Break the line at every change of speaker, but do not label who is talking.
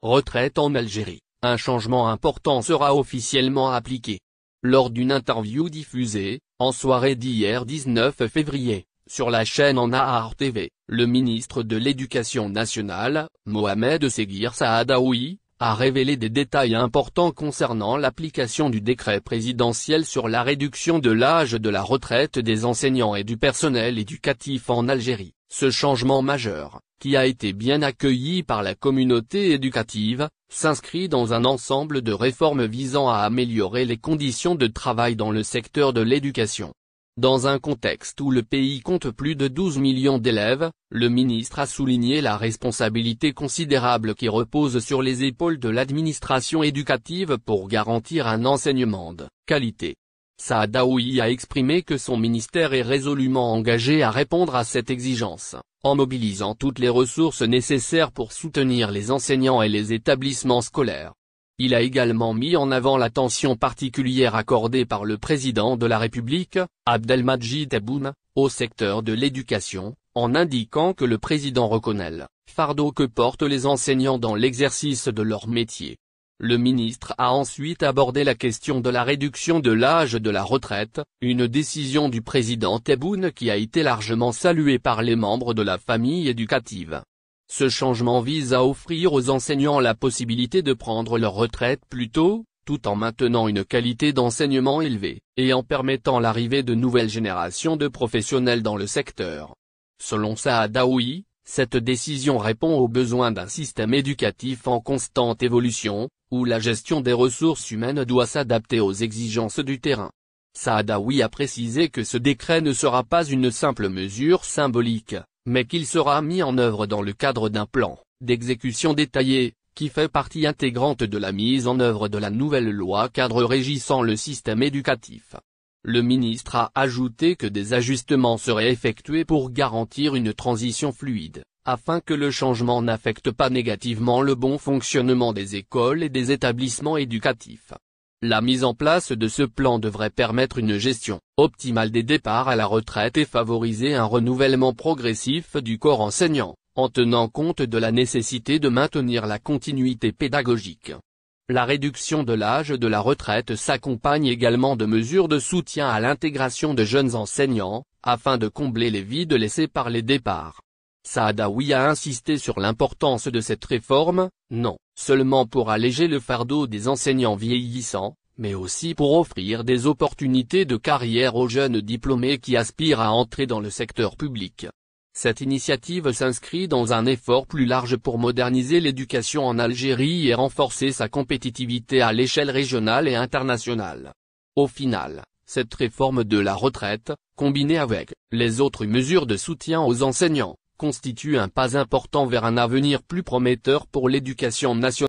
retraite en Algérie, un changement important sera officiellement appliqué. Lors d'une interview diffusée, en soirée d'hier 19 février, sur la chaîne en Nahar TV, le ministre de l'Éducation nationale, Mohamed Seguir Saadaoui, a révélé des détails importants concernant l'application du décret présidentiel sur la réduction de l'âge de la retraite des enseignants et du personnel éducatif en Algérie. Ce changement majeur, qui a été bien accueilli par la communauté éducative, s'inscrit dans un ensemble de réformes visant à améliorer les conditions de travail dans le secteur de l'éducation. Dans un contexte où le pays compte plus de 12 millions d'élèves, le ministre a souligné la responsabilité considérable qui repose sur les épaules de l'administration éducative pour garantir un enseignement de qualité. Saadaoui a exprimé que son ministère est résolument engagé à répondre à cette exigence, en mobilisant toutes les ressources nécessaires pour soutenir les enseignants et les établissements scolaires. Il a également mis en avant l'attention particulière accordée par le président de la République, Abdelmadjid Tebboune, au secteur de l'éducation, en indiquant que le président reconnaît le fardeau que portent les enseignants dans l'exercice de leur métier. Le ministre a ensuite abordé la question de la réduction de l'âge de la retraite, une décision du président Tebboune qui a été largement saluée par les membres de la famille éducative. Ce changement vise à offrir aux enseignants la possibilité de prendre leur retraite plus tôt, tout en maintenant une qualité d'enseignement élevée, et en permettant l'arrivée de nouvelles générations de professionnels dans le secteur. Selon Saadaoui, cette décision répond aux besoins d'un système éducatif en constante évolution, où la gestion des ressources humaines doit s'adapter aux exigences du terrain. Saadaoui a précisé que ce décret ne sera pas une simple mesure symbolique, mais qu'il sera mis en œuvre dans le cadre d'un plan d'exécution détaillé, qui fait partie intégrante de la mise en œuvre de la nouvelle loi cadre régissant le système éducatif. Le ministre a ajouté que des ajustements seraient effectués pour garantir une transition fluide, afin que le changement n'affecte pas négativement le bon fonctionnement des écoles et des établissements éducatifs. La mise en place de ce plan devrait permettre une gestion optimale des départs à la retraite et favoriser un renouvellement progressif du corps enseignant, en tenant compte de la nécessité de maintenir la continuité pédagogique. La réduction de l'âge de la retraite s'accompagne également de mesures de soutien à l'intégration de jeunes enseignants, afin de combler les vides laissés par les départs. Saadaoui a insisté sur l'importance de cette réforme, non seulement pour alléger le fardeau des enseignants vieillissants, mais aussi pour offrir des opportunités de carrière aux jeunes diplômés qui aspirent à entrer dans le secteur public. Cette initiative s'inscrit dans un effort plus large pour moderniser l'éducation en Algérie et renforcer sa compétitivité à l'échelle régionale et internationale. Au final, cette réforme de la retraite, combinée avec les autres mesures de soutien aux enseignants, constitue un pas important vers un avenir plus prometteur pour l'éducation nationale.